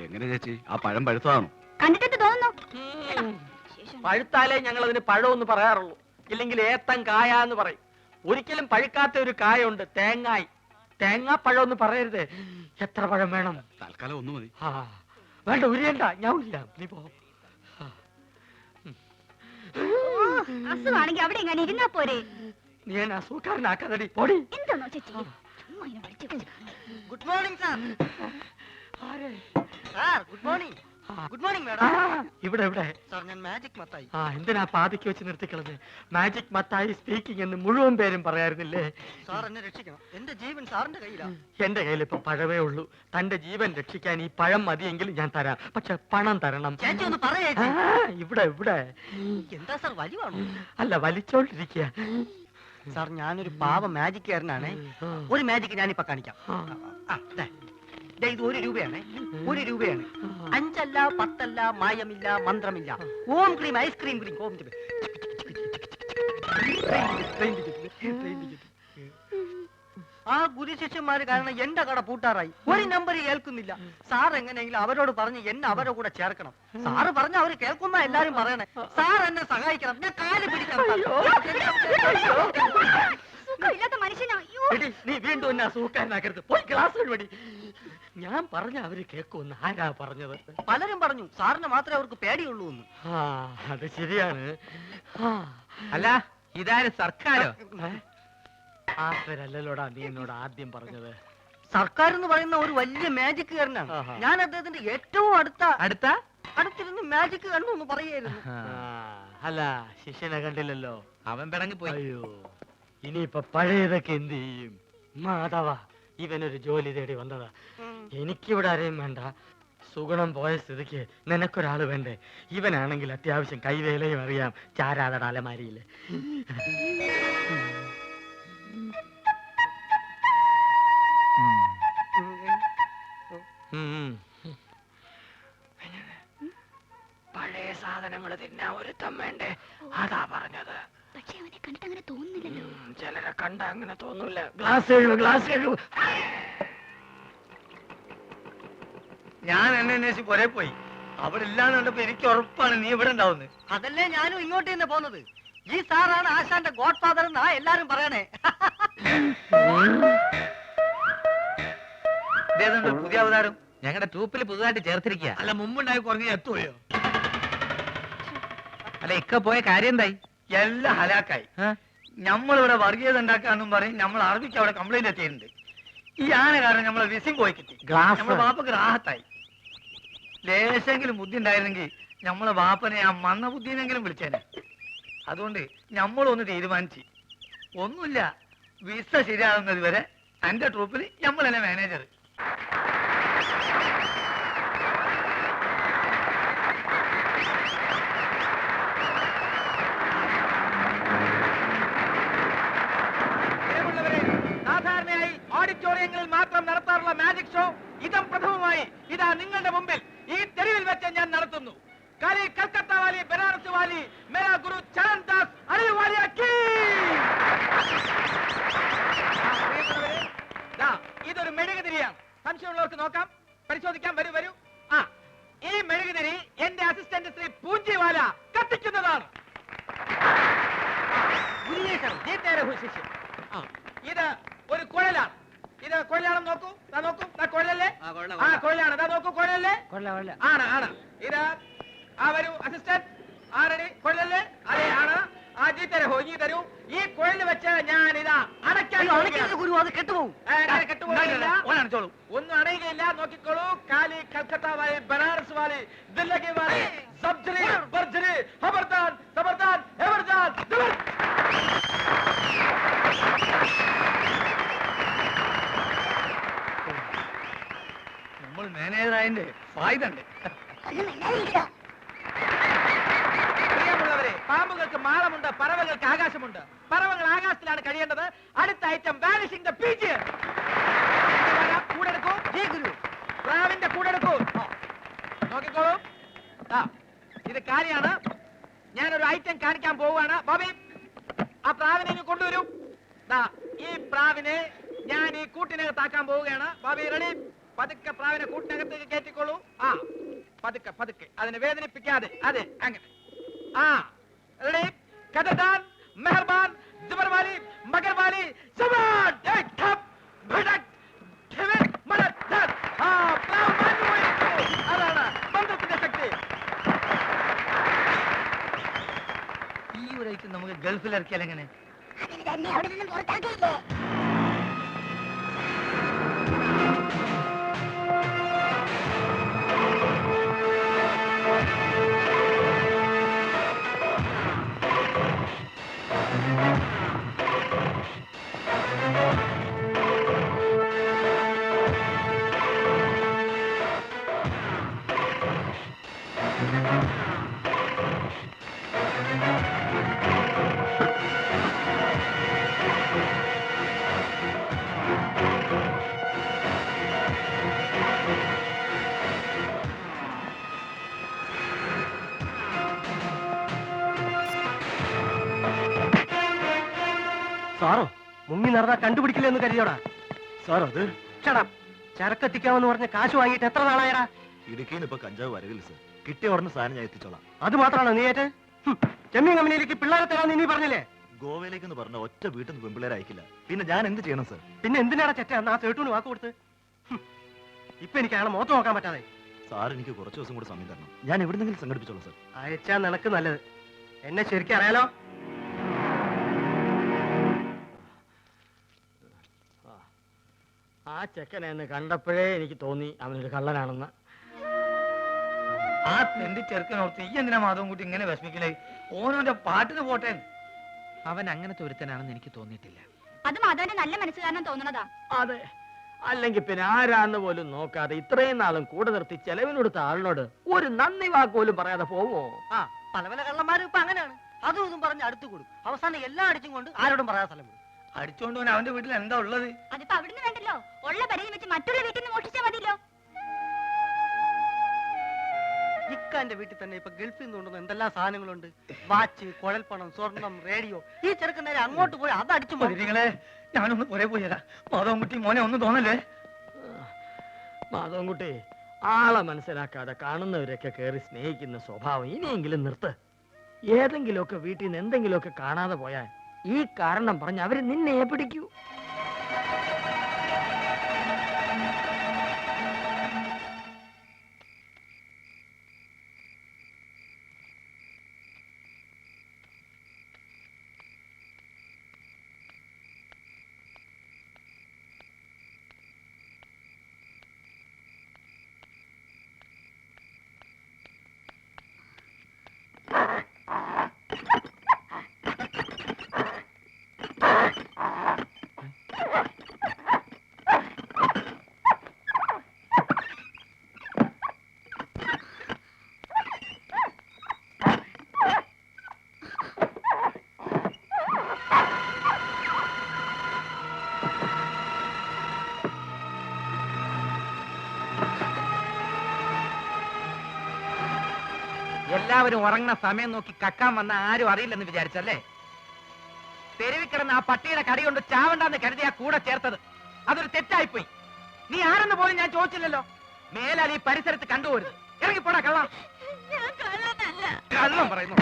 എങ്ങനെ ചേച്ചി ആ പഴം പഴുത്തതാണോ? കണ്ടിട്ട് തോന്നുന്നു. പഴുത്താലേ ഞങ്ങൾ അതിന് പഴമെന്ന് പറയാറുള്ളൂ, ഇല്ലെങ്കിൽ ഏത്തൻ കായ എന്ന് പറയും. ഒരിക്കലും പഴുക്കാത്ത ഒരു കായുണ്ട്, തേങ്ങായി. തേങ്ങാപ്പഴം എന്ന് പറയരുത്. എത്ര പഴം വേണം? തൽക്കാലം ഒന്ന് മതി. വേണ്ട, ഉരിയണ്ട, ഞാൻ ഉരിയാം, നീ പോ. അസുഖാണെങ്കിൽ അവിടെ എങ്ങനെ ഇരുന്നാ പോരെ? നീ എന്നെ അസുഖക്കാരനാക്കാതടി, പോടി. എന്താണോ ചേച്ചി? Good morning sir. ആരെ? Sir good morning. Good morning madam. ഇവിടെ ഇവിടെ സാർ ഞാൻ മാജിക് മത്തായി. എന്തിനാ പാതിക്ക് വെച്ച് നിർത്തിക്കളഞ്ഞ്? മാജിക് മത്തായി സ്പീക്കിംഗ് എന്ന് മുഴുവൻ പേരും പറയാറുന്നില്ലേ? സാർ എന്നെ രക്ഷിക്കണം, എന്റെ ജീവൻ സാറിന്റെ കയ്യിലാണ്. എന്റെ കയ്യിൽ ഇപ്പൊ പഴമേ ഉള്ളൂ. തന്റെ ജീവൻ രക്ഷിക്കാൻ ഈ പഴം മതിയെങ്കിൽ ഞാൻ തരാം, പക്ഷെ പണം തരണം. ചേച്ചി ഒന്ന് പറയേ. ഇവിടെ ഇവിടെ. എന്താ സാർ വലിവാണോ? അല്ല, വലിച്ചോണ്ടിരിക്കുക. സാർ ഞാനൊരു പാവ മാജിക്കാരനാണ്. ഒരു മാജിക് ഞാനിപ്പോ കാണിക്കാം. ഇത് 1 രൂപയാണ്. 1 രൂപയാണ്. 5 അല്ല 10 അല്ല, മായമില്ല, മന്ത്രമില്ല. ഓം ക്രീം ഐസ്ക്രീം ക്രീം. ഓം ആ ഗുരുശിഷ്യന്മാര് കാരണം എന്റെ കട പൂട്ടാറായി. ഒരു നമ്പർ കേൾക്കുന്നില്ല. സാർ എങ്ങനെയെങ്കിലും അവരോട് പറഞ്ഞ് എന്നെ അവരുടെ കൂടെ ചേർക്കണം. സാറ് പറഞ്ഞ അവര് കേൾക്കുന്ന എല്ലാരും പറയണേ. സാർ എന്നെ സഹായിക്കണം, ഞാൻ കാല് പിടിക്കണം. നീ വീണ്ടും എന്നെ അസുഖക്കാരനാക്കരുത്, പോയി ക്ലാസ് വഴി. ഞാൻ പറഞ്ഞ അവര് കേൾക്കുമെന്ന് ആരാ പറഞ്ഞത്? പലരും പറഞ്ഞു, സാറിന് മാത്രമേ അവർക്ക് പേടിയുള്ളൂ എന്ന്. അത് ശരിയാണ്. അല്ല, ഇതാര് സർക്കാരോ? ആ പേരല്ലോടാ നീ എന്നോട് ആദ്യം പറഞ്ഞത്. സർക്കാർ എന്ന് പറയുന്ന ഒരു വലിയ മാജിക്കുകാരനാണ്. ഞാൻ അദ്ദേഹത്തിന്റെ ഏറ്റവും അടുത്തിരുന്ന് മാജിക് കണ്ടു എന്ന് പറയായിരുന്നു. അല്ല, ശിഷ്യനെ കണ്ടില്ലല്ലോ, അവൻ പിടങ്ങി പോയി. അയ്യോ, ഇനിയിപ്പൊ പഴയതൊക്കെ എന്ത് ചെയ്യും? മാധവ, ഇവനൊരു ജോലി തേടി വന്നതാ. എനിക്കിവിടെ ആരെയും വേണ്ട. സുഗുണം പോയ സ്ഥിതിക്ക് നിനക്കൊരാള് വേണ്ടേ? ഇവനാണെങ്കിൽ അത്യാവശ്യം കൈവേലയും അറിയാം. ചാരാതട അലമാരിയില്. പഴയ സാധനങ്ങൾ തിന്നാ ഒരുത്തം വേണ്ടേ? അതാ പറഞ്ഞത്. പക്ഷെ അവനെ കണ്ടിട്ട് അങ്ങനെ തോന്നുന്നില്ലല്ലോ. ചിലരെ കണ്ട അങ്ങനെ തോന്നൂല. ഗ്ലാസ് ഞാൻ എന്നെ അന്വേഷിച്ച് പുറേ പോയി. അവിടെ ഇല്ലാന്ന് കണ്ടപ്പോ എനിക്ക് ഉറപ്പാണ് നീ ഇവിടെ ഉണ്ടാവുന്നത്. അതല്ലേ ഞാനും ഇങ്ങോട്ട് തന്നെ പോന്നത്. ഈ സാറാണ് ആശാന്റെ ഗോഡ് ഫാദർ എന്നാ എല്ലാരും പറയണേ. പുതിയ അവതാരം ഞങ്ങളുടെ ട്രൂപ്പിൽ പുതുതായിട്ട് ചേർത്തിരിക്കുക. അല്ല, മുമ്പുണ്ടായി കുറഞ്ഞ എത്തുകയോ? അല്ല, ഇക്ക പോയ കാര്യം എന്തായി? എല്ലാം ഹലാക്കായി. നമ്മളിവിടെ വർഗീയത ഉണ്ടാക്കാന്നും പറയും. നമ്മൾ അറബിക്ക് അവിടെ കംപ്ലൈന്റ് എത്തിയിട്ടുണ്ട്. ഈ ആന കാരണം നമ്മളെ വിസിങ് പോയി കിട്ടി. നമ്മളെ ബാപ്പക്ക് റാഹത്തായി. ലേശെങ്കിലും ബുദ്ധി ഉണ്ടായിരുന്നെങ്കിൽ നമ്മളെ ബാപ്പനെ ആ മന്ന ബുദ്ധിനെങ്കിലും വിളിച്ചേനെ. അതുകൊണ്ട് നമ്മളൊന്ന് തീരുമാനിച്ച്, ഒന്നുമില്ല, വിസ ശരിയാകുന്നത് വരെ എന്റെ ട്രൂപ്പിൽ നമ്മൾ തന്നെ മാനേജർ. സാധാരണയായി ഓഡിറ്റോറിയങ്ങളിൽ മാത്രം നടത്താറുള്ള മാജിക് ഷോ ഇതം പ്രഥമമായി ഇതാ നിങ്ങളുടെ മുമ്പിൽ ഈ തെരുവിൽ വെച്ച് ഞാൻ നടത്തുന്നു. കാലി കൽക്കത്ത വാലി, ബനാറസ് വാലി, മേരാ ഗുരു ചരൺ ദാസ് അലി വാലിയ കീ. ഇതൊരു മെഴുകുതിരിയാണ്. സംശയമുള്ളവർക്ക് നോക്കാം, പരിശോധിക്കാം. വരൂ വരൂ. ഈ മെഴുകുതിരി എന്റെ അസിസ്റ്റന്റ് ശ്രീ പൂഞ്ചിവാല കത്തിക്കുന്നതാണ്. ഇത് ഒരു കുഴലാണ്. ഇത് കുഴലാണെന്ന് നോക്കൂ. നോക്കൂ, കുഴലല്ലേ? കുഴലാണ്. നോക്കൂ, കുഴലല്ലേ? ആണ്. ഇത് വരൂ അസിസ്റ്റന്റ്. ആരടി കുഴലല്ലേ? അതെ, ആണ്. ഇനി തരൂ. ഈ കുഴല് വെച്ച് ഞാൻ ഇതാ അടയ്ക്കാൻ കെട്ടുപോകും. ഒന്നും അണയുകയില്ല. നോക്കിക്കോളൂ. കാലി കൽക്കത്ത വാലി, ബനാറസ് വാലി, ദില്ലി വാലി, സബ്ജരി ബർജരി, ഖബർദാർ ഖബർദാർ ഖബർദാർ. നമ്മൾ മാനേജറായതിന്റെ ഫായ്ദ ഉണ്ട്. പ്രിയമുള്ളവരെ, പാമ്പുകൾക്ക് മാളമുണ്ട്, പറവകൾക്ക് ആകാശമുണ്ട്. പറവകൾ ആകാശത്തിലാണ് കഴിയേണ്ടത്. അടുത്ത ഐറ്റം വാനിഷിംഗ് ദ പീജിയൻ. കൂടെടുക്കൂ. പ്രാവിന്റെ കൂടെടുക്കൂ. നോക്കിക്കോളൂ. ഇത് കാലിയാണ്. ഞാനൊരു ഐറ്റം കാണിക്കാൻ പോവുകയാണ്. ബോബി, ആ പ്രാവിനെ കൊണ്ടുവരൂ. ഈ പ്രാവിനെ ഞാൻ ഈ കൂട്ടിനകത്താക്കാൻ പോവുകയാണ്. ബോബി, റെഡി? പതുക്കെ പ്രാവിനെ കൂട്ടിനകത്തേക്ക് കയറ്റിക്കോളൂ. ആ പതുക്കെ പതുക്കെ, അതിനെ വേദനിപ്പിക്കാതെ. അതെ, അങ്ങനെ. ആ റെഡി, കഥദാൻ, മെഹർബാൻ, ജബർവാലി, മഗർവാലി, സവാൻ, ഭടക്, ഖിവൻ, മലദാൻ. ആ പ്രാവ് മാഞ്ഞുപോയിരിക്കുന്നു. അതാണ് മന്ത്രത്തിന്റെ ശക്തി. ഈ ഒരാഴ്ച നമുക്ക് ഗൾഫിൽ ഇറക്കിയാൽ എങ്ങനെ? അതിന് തന്നെ അവിടെ നിന്നും പുറത്താക്കിയില്ലേ? സാറോ മുങ്ങി നടന്നാ കണ്ടുപിടിക്കില്ലെന്ന് കരുതിയോടാ? സാർ അത് ചരക്കെത്തിക്കാമെന്ന് പറഞ്ഞ കാശ് വാങ്ങിയിട്ട് എത്ര നാളായടാ? ഇടുക്കിയിൽ ഇപ്പൊ കഞ്ചാവ് വരവില്ല സർ. കിട്ടിയ ഉടനെ സാധനം ഞാൻ എത്തിച്ചോളാം. അത് മാത്രമാണോ നീ ഏറ്റ്? ചെമ്മീൻ കമ്പനിയിലേക്ക് പിള്ളേരെ തരാന്ന് നീ പറഞ്ഞില്ലേ? ഗോവയിലേക്ക് പറഞ്ഞ ഒറ്റ വീട്ടിൽ നിന്ന് പെൺപിള്ളേരെ അയക്കില്ല. പിന്നെ ഞാൻ എന്ത് ചെയ്യണം സർ? പിന്നെ എന്തിനാടാ ചെറ്റ അന്ന് ആ സേട്ടൂന് വാക്ക് കൊടുത്ത്? ഇപ്പൊ എനിക്ക് അയാളെ മുഖത്ത് നോക്കാൻ പറ്റാതെ. സാർ എനിക്ക് കുറച്ച് ദിവസം കൂടെ സമയം തരണം. ഞാൻ എവിടെന്നെങ്കിലും സംഘടിപ്പിച്ചോളാം സർ. അയച്ചാ നിനക്ക് നല്ലത്. എന്നെ ശരിക്കും അറിയാലോ. ആ ചെക്കനെ എന്ന് കണ്ടപ്പോഴേ എനിക്ക് തോന്നി അവനൊരു കള്ളനാണെന്ന്. ആ തെണ്ടി ചെറുക്കനോർത്ത് ഈ എന്തിനാ മാധവൻ കുട്ടി ഇങ്ങനെ വിഷമിക്കലേ? ഓനോന്റെ പാട്ടിന് പോട്ടെ. അവൻ അങ്ങനത്തെ ഒരുത്തനാണെന്ന് എനിക്ക് തോന്നിയിട്ടില്ല. അത് മാധവന്റെ നല്ല മനസ്സ് കാരണം തോന്നണതാ. അതെ, അല്ലെങ്കിൽ പിന്നെ ആരാന്ന് പോലും നോക്കാതെ ഇത്രയും നാളും കൂടെ നിർത്തി ചെലവിനൊടുത്ത ആളിനോട് ഒരു നന്ദി വാക്ക് പോലും പറയാതെ പോവോ? ആ പല പല കള്ളന്മാരും ഇപ്പൊ അങ്ങനെയാണ്. അതും ഇതും പറഞ്ഞ് അടുത്ത് കൊടുക്കും. അവസാനം എല്ലാം അടിച്ചും കൊണ്ട് ആരോടും പറയാൻ സ്ഥലം വിടും. അടിച്ചോണ്ട് പോൻ അവന്റെ വീട്ടിൽ എന്താ ഉള്ളത്? അതിപ്പോ അവിടുന്ന് വേണ്ടല്ലോ, ഉള്ള പരിധി വെച്ച് മറ്റുള്ള വീട്ടിൽ നിന്ന് മോഷിച്ചാ മതിയല്ലോ. ഇക്കാന്റെ വീട്ടിൽ തന്നെ ഇപ്പൊ ഗൾഫിൽ നിന്ന് കൊണ്ടുവന്ന എന്തെല്ലാം സാധനങ്ങളുണ്ട്. വാച്ച്, കുഴൽപ്പണം, സ്വർണം, റേഡിയോ. ഈ ചെറുക്കൻ നേരെ അങ്ങോട്ട് പോയി അത് അടിച്ചു നിങ്ങളെ ഞാനൊന്ന് പുറേ പോയതാ. മാധവൻ കുട്ടി മോനെ ഒന്നും തോന്നല്ലേ? മാധവൻകുട്ടി, ആളെ മനസ്സിലാക്കാതെ കാണുന്നവരൊക്കെ കയറി സ്നേഹിക്കുന്ന സ്വഭാവം ഇനിയെങ്കിലും നിർത്ത്. ഏതെങ്കിലുമൊക്കെ വീട്ടിൽ നിന്ന് എന്തെങ്കിലുമൊക്കെ കാണാതെ പോയാൽ ഈ കാരണം പറഞ്ഞ് അവര് നിന്നെ പിടിക്കൂ. എല്ലാവരും ഉറങ്ങുന്ന സമയം നോക്കി കക്കാൻ വന്ന ആരും അറിയില്ലെന്ന് വിചാരിച്ചല്ലേ? തെരുവിൽ കിടന്ന് ആ പട്ടിയുടെ കടി കൊണ്ട് ചാവണ്ടെന്ന് കരുതിയാ കൂടെ ചേർത്തത്. അതൊരു തെറ്റായിപ്പോയി. നീ ആരെന്ന് പോലും ഞാൻ ചോദിച്ചില്ലല്ലോ. മേലാൽ ഈ പരിസരത്ത് കണ്ടുപോരുത്. ഇറങ്ങിപ്പോടാ കള്ളം. കള്ളം പറയുന്നു.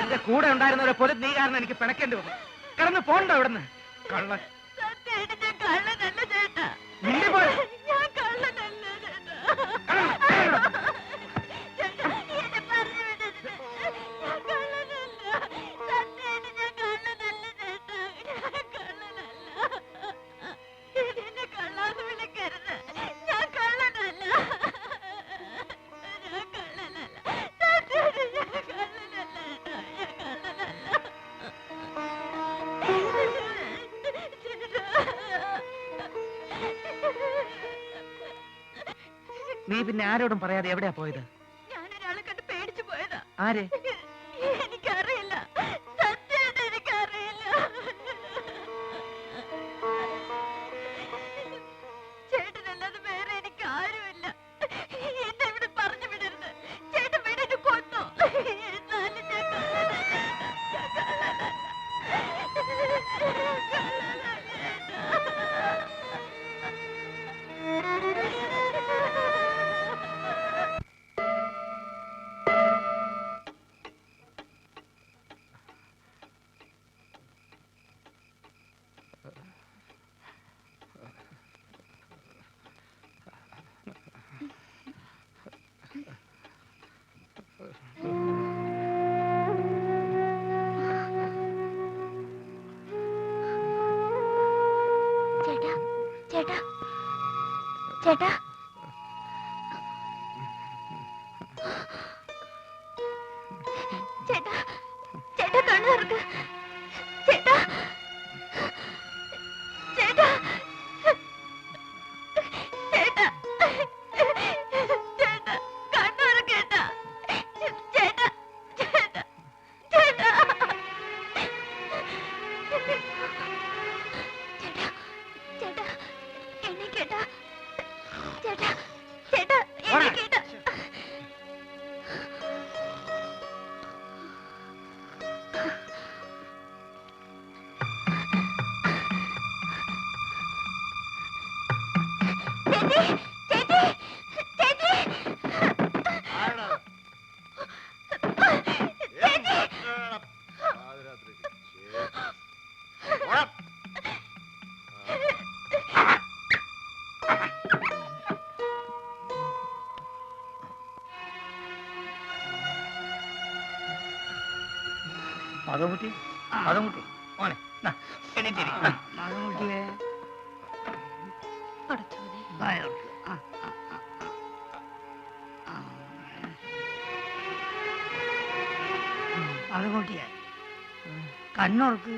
എന്റെ കൂടെ ഉണ്ടായിരുന്നവരെ പോലെ നീ കാരണം എനിക്ക് പിണക്കേണ്ടി വന്നു. കടന്ന് പോണ്ടോ ഇവിടുന്ന്? കള്ളൻ. നിന്നെ പോലെ. നീ പിന്നെ ആരോടും പറയാതെ എവിടെയാ പോയത്? ഞാനൊരാളെ കണ്ട് പേടിച്ചു പോയതാ. ആരെ? എനിക്കറിയില്ല, സത്യമായിട്ട് എനിക്കറിയില്ല. ചേട്ടനല്ലാതെ വേറെ എനിക്ക് ആരുമില്ല. എന്നെ ഇവിടെ പറഞ്ഞു വിടരുത്. ചേട്ടൻ വീടിന് കൊന്നു. ചേട്ടാ ചേട്ടാ ചേട്ടാ കണ്ണു തുറക്ക് ചേട്ടാ ചേട്ടാ ചേട്ടാ ചേട്ടാ കണ്ണു തുറക്കേട്ടാ ചേട്ടാ ചേട്ടാ ചേട്ടാ ചേട്ടാ എണീക്കേട്ടാ ചേട്ടാ ചേട്ടാ എണീക്കേട്ടാ മാധവൻകുട്ടി മാധവൻകുട്ടി മോനെ എണീറ്റിരി. മാധവൻകുട്ടിയെ കണ്ണുറക്ക്.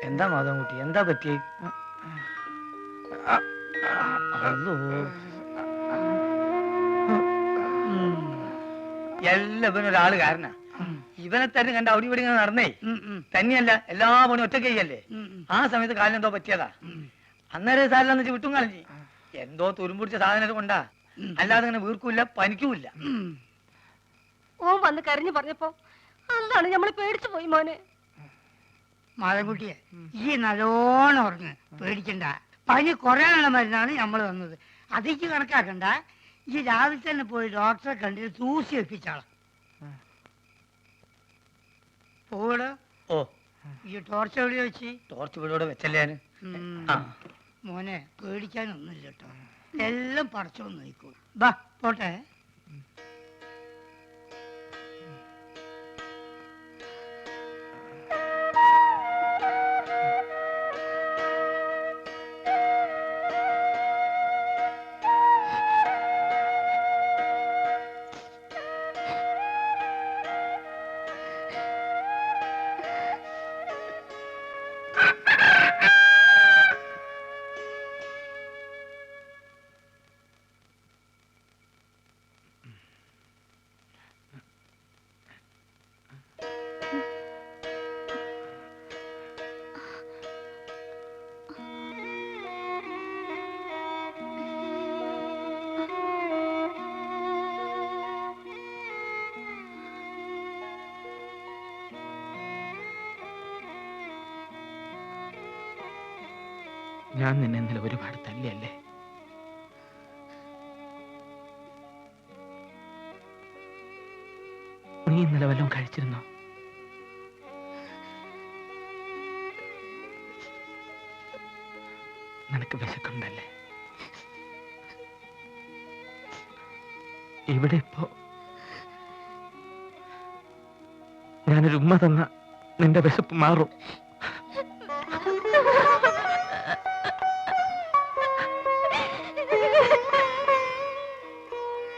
എന്താ മാധവൻകുട്ടി എന്താ പറ്റി? എല്ലാവരും ഒരാള് കാരണ ഇവനെ തന്നെ കണ്ട അവിടെ ഇവിടെ ഇങ്ങനെ നടന്നേ. തന്നെയല്ല എല്ലാ പണി ഒറ്റ ചെയ്യല്ലേ. ആ സമയത്ത് കാലിനെന്തോ പറ്റിയതാ. അന്നേരം സാരില്ലെന്ന് വെച്ച് വിട്ടും കളഞ്ഞി. എന്തോ തുരുമ്പുടിച്ച സാധനം കൊണ്ടാ, അല്ലാതെ അങ്ങനെ വീർക്കൂല്ല പനിക്കൂല്ല. ഓൻ വന്ന് കരഞ്ഞു പറഞ്ഞപ്പോ അതാണ് നമ്മള് പേടിച്ചു പോയി മോനെ. മാധവൻകുട്ടിയെ ഈ നല്ലോണം ഉറങ്ങ്, പേടിക്കണ്ട. പനി കുറയാനുള്ള മരുന്നാണ് നമ്മൾ തന്നത്. അതേക്ക് കണക്കാക്കണ്ട. ഈ രാവിലെ തന്നെ പോയി ഡോക്ടറെ കണ്ടിട്ട് തൂസി വെപ്പിച്ചാളാം. പോവടോ. ഓ ഈ ടോർച്ച് എവിടെ വെച്ച്? ടോർച്ച് വീടോടെ വെച്ചല്ലേ ഞാന്. മോനെ പേടിക്കാനൊന്നുമില്ല കേട്ടോ, എല്ലാം പടച്ചോന്ന് നോക്കോളൂ. ബാ പോട്ടെ. ഞാൻ നിന്നെ ഇന്നലെ ഒരുപാട് തല്ലിയല്ലേ? നീ ഇന്നലെ വല്ലതും കഴിച്ചിരുന്നോ? നിനക്ക് വിശക്കുണ്ടല്ലേ? ഇവിടെ ഇപ്പോ ഞാനൊരു ഉമ്മ തന്ന നിന്റെ വിശപ്പ് മാറും.